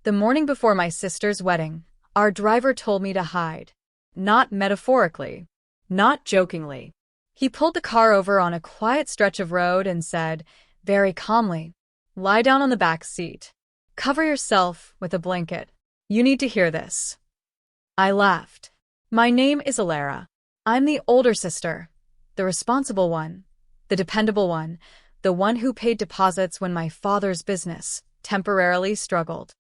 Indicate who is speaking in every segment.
Speaker 1: The morning before my sister's wedding, our driver told me to hide. Not metaphorically. Not jokingly. He pulled the car over on a quiet stretch of road and said, very calmly, "Lie down on the back seat. Cover yourself with a blanket. You need to hear this." I laughed. My name is Alara. I'm the older sister. The responsible one. The dependable one. The one who paid deposits when my father's business temporarily struggled.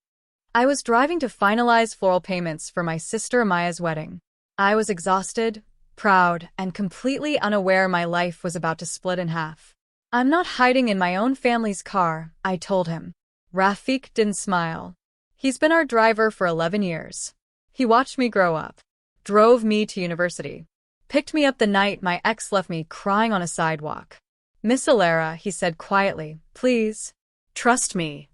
Speaker 1: I was driving to finalize floral payments for my sister Amaya's wedding. I was exhausted, proud, and completely unaware my life was about to split in half. "I'm not hiding in my own family's car," I told him. Rafik didn't smile. He's been our driver for 11 years. He watched me grow up, drove me to university, picked me up the night my ex left me crying on a sidewalk. "Miss Alara," he said quietly, "please, trust me."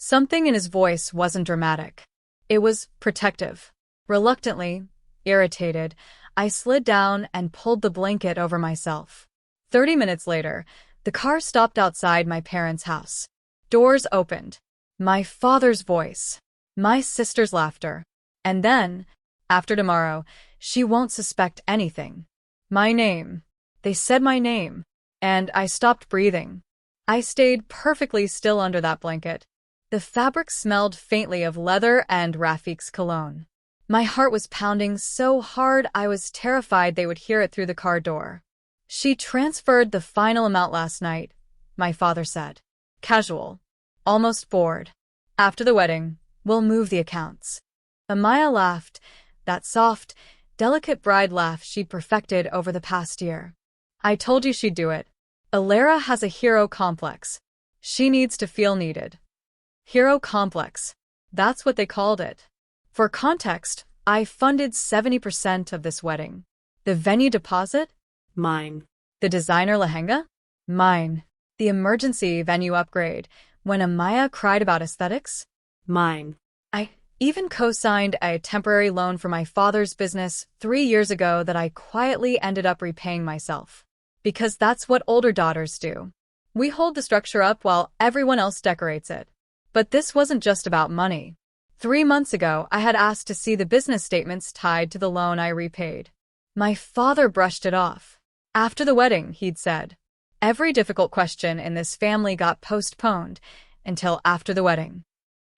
Speaker 1: Something in his voice wasn't dramatic. It was protective. Reluctantly, irritated, I slid down and pulled the blanket over myself. 30 minutes later, the car stopped outside my parents' house. Doors opened. My father's voice. My sister's laughter. And then, after tomorrow, she won't suspect anything. My name. They said my name. And I stopped breathing. I stayed perfectly still under that blanket. The fabric smelled faintly of leather and Rafik's cologne. My heart was pounding so hard I was terrified they would hear it through the car door. "She transferred the final amount last night," my father said. Casual. Almost bored. "After the wedding, we'll move the accounts." Amaya laughed, that soft, delicate bride laugh she'd perfected over the past year. "I told you she'd do it. Alara has a hero complex. She needs to feel needed." Hero complex. That's what they called it. For context, I funded 70% of this wedding. The venue deposit? Mine. The designer lehenga? Mine. The emergency venue upgrade, when Amaya cried about aesthetics? Mine. I even co-signed a temporary loan for my father's business 3 years ago that I quietly ended up repaying myself. Because that's what older daughters do. We hold the structure up while everyone else decorates it. But this wasn't just about money. 3 months ago, I had asked to see the business statements tied to the loan I repaid. My father brushed it off. After the wedding, he'd said. Every difficult question in this family got postponed until after the wedding.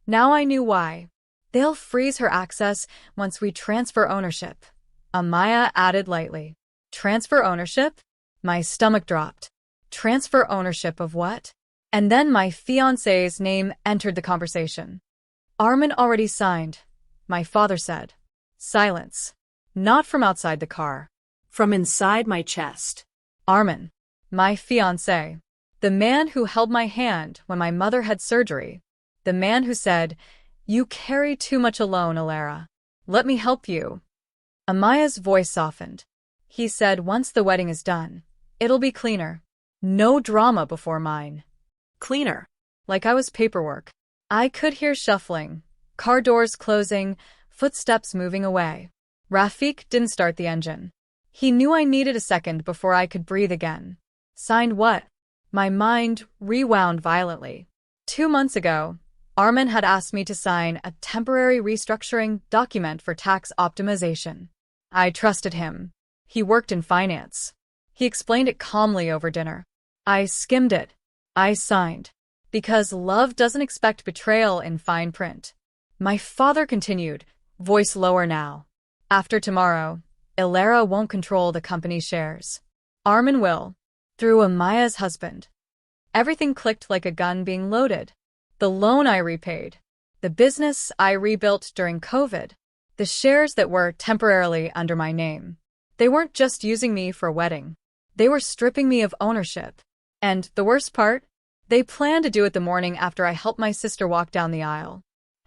Speaker 1: Now I knew why. They'll freeze her access once we transfer ownership. Amaya added lightly. Transfer ownership? My stomach dropped. Transfer ownership of what? And then my fiancé's name entered the conversation. Armin already signed, my father said. Silence. Not from outside the car. From inside my chest. Armin. My fiancé. The man who held my hand when my mother had surgery. The man who said, "You carry too much alone, Alara. Let me help you." Amaya's voice softened. He said, "Once the wedding is done, it'll be cleaner. No drama before mine." Cleaner. Like I was paperwork. I could hear shuffling, car doors closing, footsteps moving away. Rafik didn't start the engine. He knew I needed a second before I could breathe again. Signed what? My mind rewound violently. 2 months ago, Armin had asked me to sign a temporary restructuring document for tax optimization. I trusted him. He worked in finance. He explained it calmly over dinner. I skimmed it. I signed. Because love doesn't expect betrayal in fine print. My father continued, voice lower now. After tomorrow, Alara won't control the company's shares. Armin will. Through Amaya's husband. Everything clicked like a gun being loaded. The loan I repaid. The business I rebuilt during COVID. The shares that were temporarily under my name. They weren't just using me for a wedding. They were stripping me of ownership. And the worst part? They planned to do it the morning after I helped my sister walk down the aisle.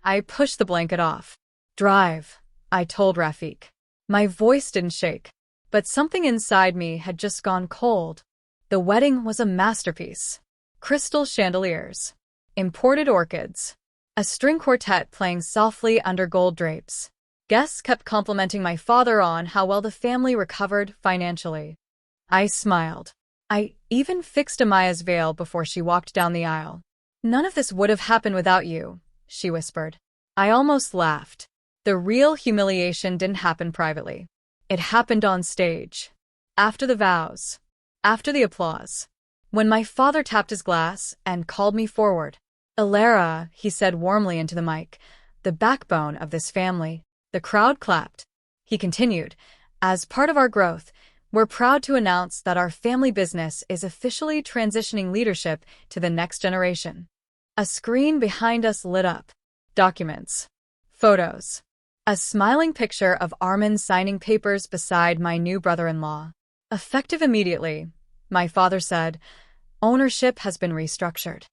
Speaker 1: I pushed the blanket off. Drive, I told Rafik. My voice didn't shake, but something inside me had just gone cold. The wedding was a masterpiece. Crystal chandeliers. Imported orchids. A string quartet playing softly under gold drapes. Guests kept complimenting my father on how well the family recovered financially. I smiled. I even fixed Amaya's veil before she walked down the aisle. None of this would have happened without you, she whispered. I almost laughed. The real humiliation didn't happen privately. It happened on stage. After the vows. After the applause. When my father tapped his glass and called me forward. Alara, he said warmly into the mic, the backbone of this family. The crowd clapped. He continued, as part of our growth, we're proud to announce that our family business is officially transitioning leadership to the next generation. A screen behind us lit up. Documents. Photos. A smiling picture of Armin signing papers beside my new brother-in-law. Effective immediately, my father said, ownership has been restructured.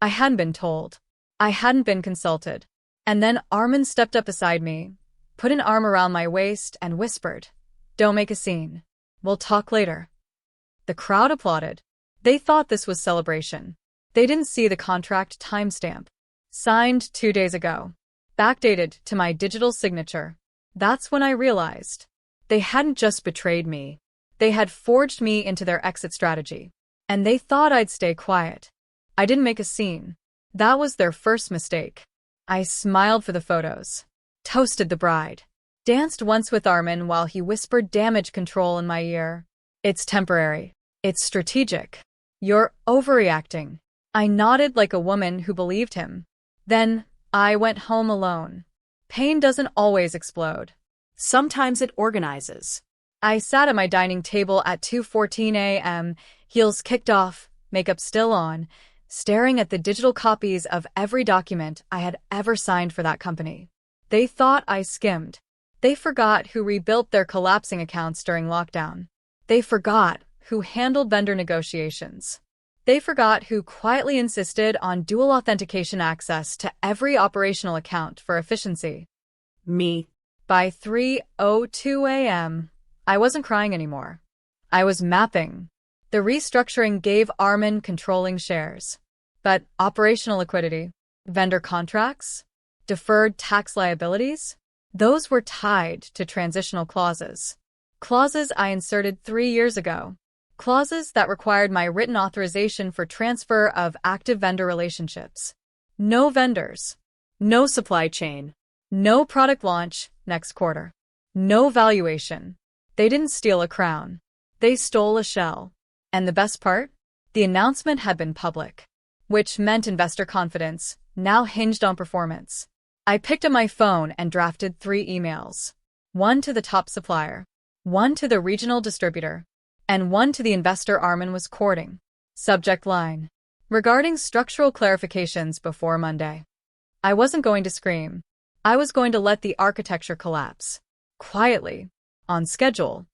Speaker 1: I hadn't been told. I hadn't been consulted. And then Armin stepped up beside me, put an arm around my waist and whispered, don't make a scene. We'll talk later. The crowd applauded. They thought this was celebration. They didn't see the contract timestamp. Signed 2 days ago. Backdated to my digital signature. That's when I realized. They hadn't just betrayed me. They had forged me into their exit strategy. And they thought I'd stay quiet. I didn't make a scene. That was their first mistake. I smiled for the photos. Toasted the bride. Danced once with Armin while he whispered damage control in my ear. It's temporary. It's strategic. You're overreacting. I nodded like a woman who believed him. Then, I went home alone. Pain doesn't always explode.
Speaker 2: Sometimes it organizes.
Speaker 1: I sat at my dining table at 2:14 a.m., heels kicked off, makeup still on, staring at the digital copies of every document I had ever signed for that company. They thought I skimmed. They forgot who rebuilt their collapsing accounts during lockdown. They forgot who handled vendor negotiations. They forgot who quietly insisted on dual authentication access to every operational account for efficiency.
Speaker 2: Me.
Speaker 1: By 3:02 a.m., I wasn't crying anymore. I was mapping. The restructuring gave Armin controlling shares. But operational liquidity, vendor contracts, deferred tax liabilities, those were tied to transitional clauses. Clauses I inserted 3 years ago. Clauses that required my written authorization for transfer of active vendor relationships. No vendors.
Speaker 2: No supply chain.
Speaker 1: No product launch next quarter. No valuation. They didn't steal a crown. They stole a shell. And the best part? The announcement had been public, which meant investor confidence now hinged on performance. I picked up my phone and drafted 3 emails. 1 to the top supplier, 1 to the regional distributor, and 1 to the investor Armin was courting. Subject line: regarding structural clarifications before Monday. I wasn't going to scream. I was going to let the architecture collapse. Quietly. On schedule.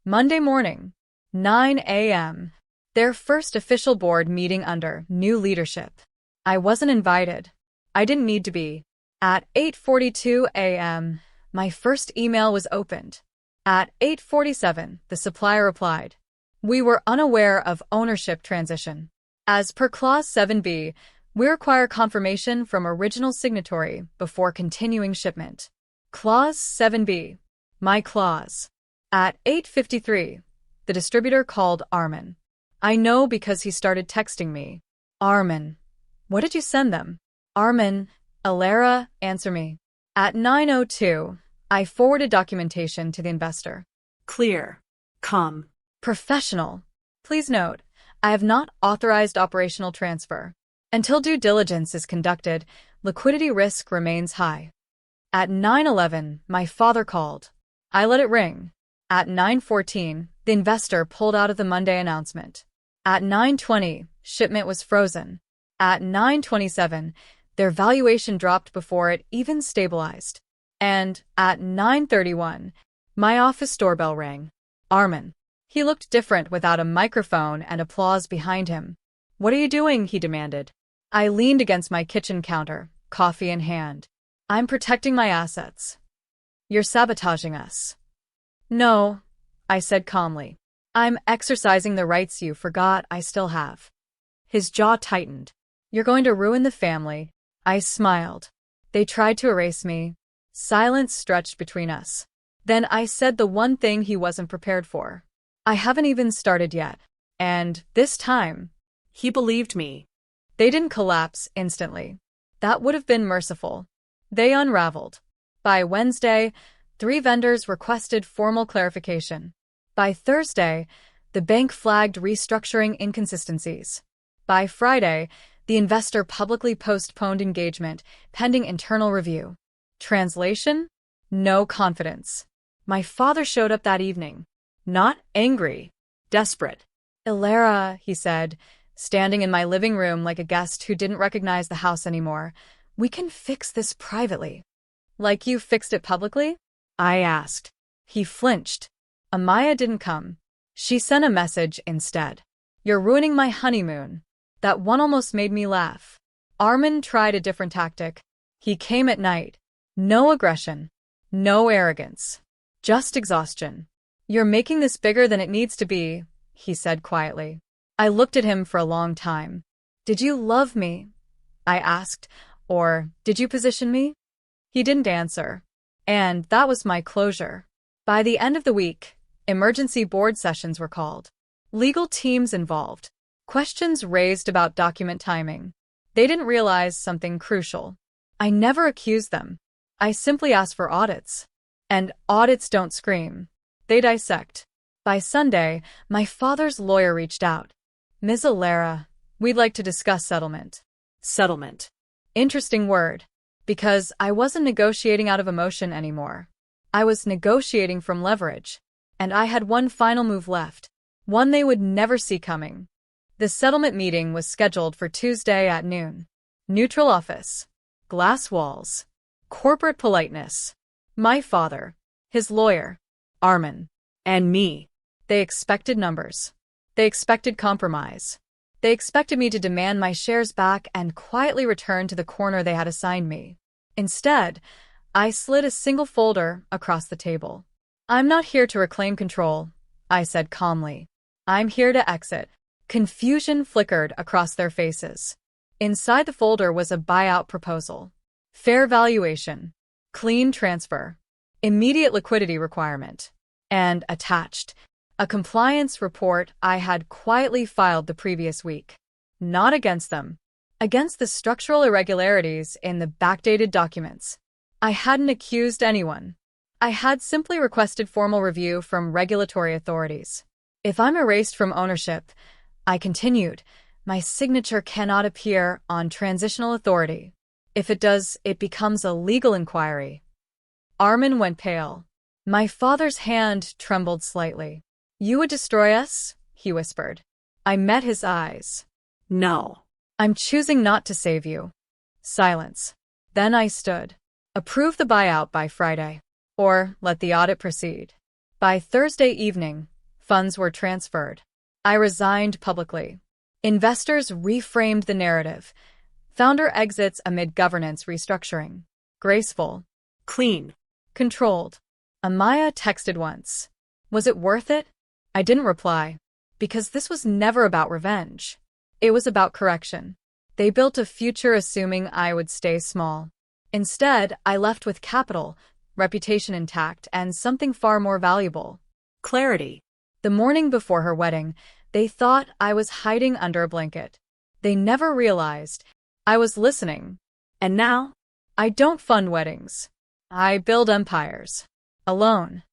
Speaker 1: Monday morning. 9 a.m. Their first official board meeting under new leadership. I wasn't invited. I didn't need to be. At 8:42 a.m., my first email was opened. At 8:47, the supplier replied, "We were unaware of ownership transition. As per Clause 7b, we require confirmation from original signatory before continuing shipment." Clause 7b. My clause. At 8:53, the distributor called Armin. I know because he started texting me. Armin. What did you send them? Armin. Alara, answer me. At 9:02, I forwarded documentation to the investor.
Speaker 2: Clear. Calm.
Speaker 1: Professional. Please note, I have not authorized operational transfer. Until due diligence is conducted, liquidity risk remains high. At 9:11, my father called. I let it ring. At 9:14, the investor pulled out of the Monday announcement. At 9:20, shipment was frozen. At 9:27, their valuation dropped before it even stabilized. And at 9:31, my office doorbell rang. Armin. He looked different without a microphone and applause behind him. What are you doing? He demanded. I leaned against my kitchen counter, coffee in hand. I'm protecting my assets. You're sabotaging us. No, I said calmly. I'm exercising the rights you forgot I still have. His jaw tightened. You're going to ruin the family. I smiled. They tried to erase me. Silence stretched between us. Then I said the one thing he wasn't prepared for. I haven't even started yet. And this time,
Speaker 2: he believed me.
Speaker 1: They didn't collapse instantly. That would have been merciful. They unraveled. By Wednesday, 3 vendors requested formal clarification. By Thursday, the bank flagged restructuring inconsistencies. By Friday, the investor publicly postponed engagement, pending internal review. Translation? No confidence. My father showed up that evening. Not angry.
Speaker 2: Desperate.
Speaker 1: Ilara, he said, standing in my living room like a guest who didn't recognize the house anymore, we can fix this privately. Like you fixed it publicly? I asked. He flinched. Amaya didn't come. She sent a message instead. You're ruining my honeymoon. That one almost made me laugh. Armin tried a different tactic. He came at night. No aggression. No arrogance. Just exhaustion. You're making this bigger than it needs to be, he said quietly. I looked at him for a long time. Did you love me? I asked. Or did you position me? He didn't answer. And that was my closure. By the end of the week, emergency board sessions were called. Legal teams involved. Questions raised about document timing. They didn't realize something crucial. I never accused them. I simply asked for audits. And audits don't scream. They dissect. By Sunday, my father's lawyer reached out. Ms. Ilara, we'd like to discuss settlement.
Speaker 2: Settlement.
Speaker 1: Interesting word. Because I wasn't negotiating out of emotion anymore. I was negotiating from leverage. And I had one final move left. One they would never see coming. The settlement meeting was scheduled for Tuesday at noon. Neutral office. Glass walls. Corporate politeness. My father. His lawyer. Armin.
Speaker 2: And me.
Speaker 1: They expected numbers. They expected compromise. They expected me to demand my shares back and quietly return to the corner they had assigned me. Instead, I slid a single folder across the table. I'm not here to reclaim control, I said calmly. I'm here to exit. Confusion flickered across their faces. Inside the folder was a buyout proposal. Fair valuation. Clean transfer. Immediate liquidity requirement. And attached, a compliance report I had quietly filed the previous week. Not against them. Against the structural irregularities in the backdated documents. I hadn't accused anyone. I had simply requested formal review from regulatory authorities. If I'm erased from ownership, I continued, my signature cannot appear on transitional authority. If it does, it becomes a legal inquiry. Armin went pale. My father's hand trembled slightly. You would destroy us? He whispered. I met his eyes.
Speaker 2: No.
Speaker 1: I'm choosing not to save you. Silence. Then I stood. Approve the buyout by Friday. Or let the audit proceed. By Thursday evening, funds were transferred. I resigned publicly. Investors reframed the narrative. Founder exits amid governance restructuring. Graceful.
Speaker 2: Clean.
Speaker 1: Controlled. Amaya texted once. Was it worth it? I didn't reply. Because this was never about revenge. It was about correction. They built a future assuming I would stay small. Instead, I left with capital, reputation intact, and something far more valuable.
Speaker 2: Clarity.
Speaker 1: The morning before her wedding, they thought I was hiding under a blanket. They never realized I was listening.
Speaker 2: And now?
Speaker 1: I don't fund weddings. I build empires. Alone.